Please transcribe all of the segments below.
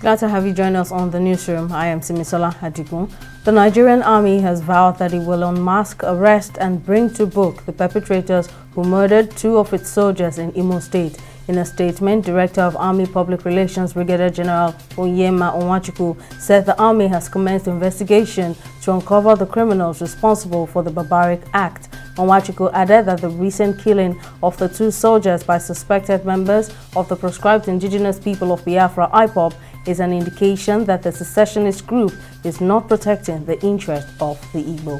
Glad to have you join us on the newsroom. I am Simisola Adigun. The Nigerian army has vowed that it will unmask, arrest and bring to book the perpetrators who murdered two of its soldiers in Imo State. In a statement, Director of Army Public Relations Brigadier General Onyema Onwachukwu said the army has commenced investigation to uncover the criminals responsible for the barbaric act. Onwachukwu added that the recent killing of the two soldiers by suspected members of the proscribed indigenous people of Biafra IPOB is an indication that the secessionist group is not protecting the interest of the Igbo.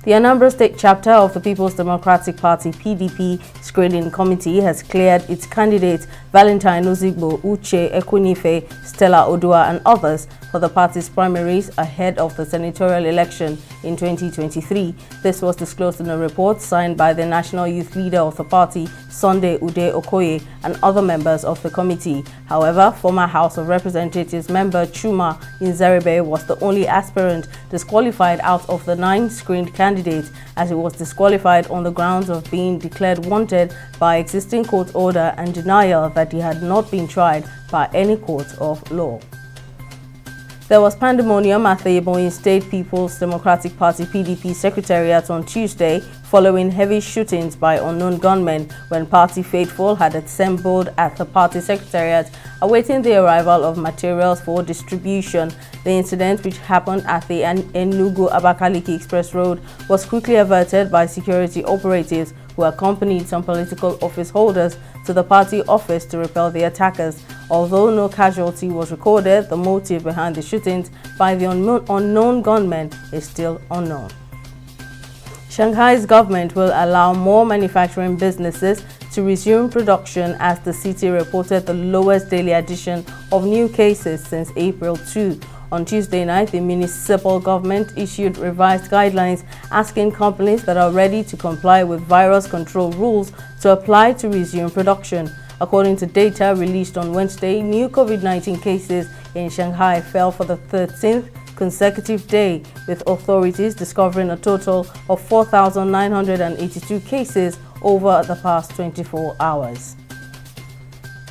The Anambra State chapter of the People's Democratic Party (PDP) screening committee has cleared its candidates Valentine Ozigbo, Uche Ekwunife, Stella Odua and others for the party's primaries ahead of the senatorial election in 2023. This was disclosed in a report signed by the national youth leader of the party, Sunday Ude Okoye, and other members of the committee. However, former House of Representatives member Chuma Nzeribe was the only aspirant disqualified out of the 9 screened candidates, as he was disqualified on the grounds of being declared wanted by existing court order and denial that he had not been tried by any court of law. There was pandemonium at the Ebonyi State People's Democratic Party (PDP) Secretariat on Tuesday following heavy shootings by unknown gunmen when party faithful had assembled at the party secretariat awaiting the arrival of materials for distribution. The incident, which happened at the Enugu-Abakaliki Express Road, was quickly averted by security operatives who accompanied some political office holders to the party office to repel the attackers. Although no casualty was recorded, the motive behind the shootings by the unknown gunmen is still unknown. Shanghai's government will allow more manufacturing businesses to resume production as the city reported the lowest daily addition of new cases since April 2. On Tuesday night, the municipal government issued revised guidelines asking companies that are ready to comply with virus control rules to apply to resume production. According to data released on Wednesday, new COVID-19 cases in Shanghai fell for the 13th consecutive day, with authorities discovering a total of 4,982 cases over the past 24 hours.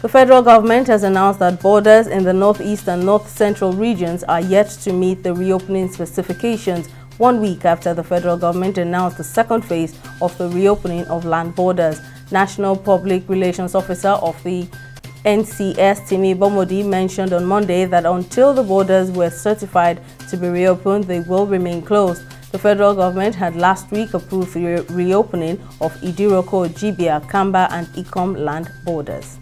The federal government has announced that borders in the northeast and north-central regions are yet to meet the reopening specifications 1 week after the federal government announced the second phase of the reopening of land borders. National Public Relations Officer of the NCS, Timi Bomodi, mentioned on Monday that until the borders were certified to be reopened, they will remain closed. The federal government had last week approved the reopening of Idiroko, Jibia, Kamba and Ikom land borders.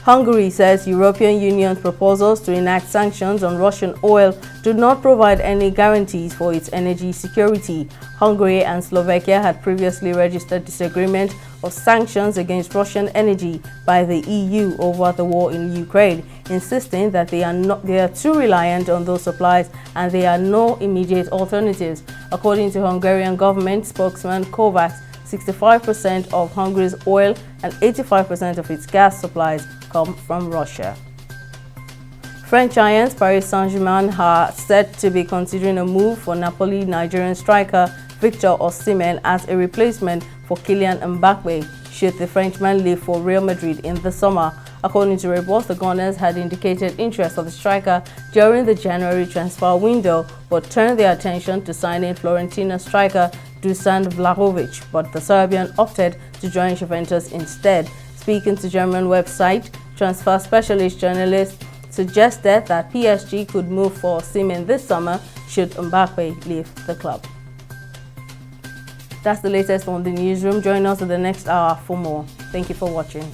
Hungary says European Union's proposals to enact sanctions on Russian oil do not provide any guarantees for its energy security. Hungary and Slovakia had previously registered disagreement of sanctions against Russian energy by the EU over the war in Ukraine, insisting that they are too reliant on those supplies and there are no immediate alternatives. According to Hungarian government spokesman Kovacs, 65% of Hungary's oil and 85% of its gas supplies come from Russia. French giants Paris Saint-Germain are said to be considering a move for Napoli Nigerian striker Victor Osimhen as a replacement for Kylian Mbappe should the Frenchman leave for Real Madrid in the summer. According to reports, the Gunners had indicated interest of the striker during the January transfer window, but turned their attention to signing Fiorentina striker Dusan Vlahovic, but the Serbian opted to join Juventus instead. Speaking to German website, transfer specialist journalist suggested that PSG could move for Osimhen this summer should Mbappe leave the club. That's the latest on the newsroom. Join us in the next hour for more. Thank you for watching.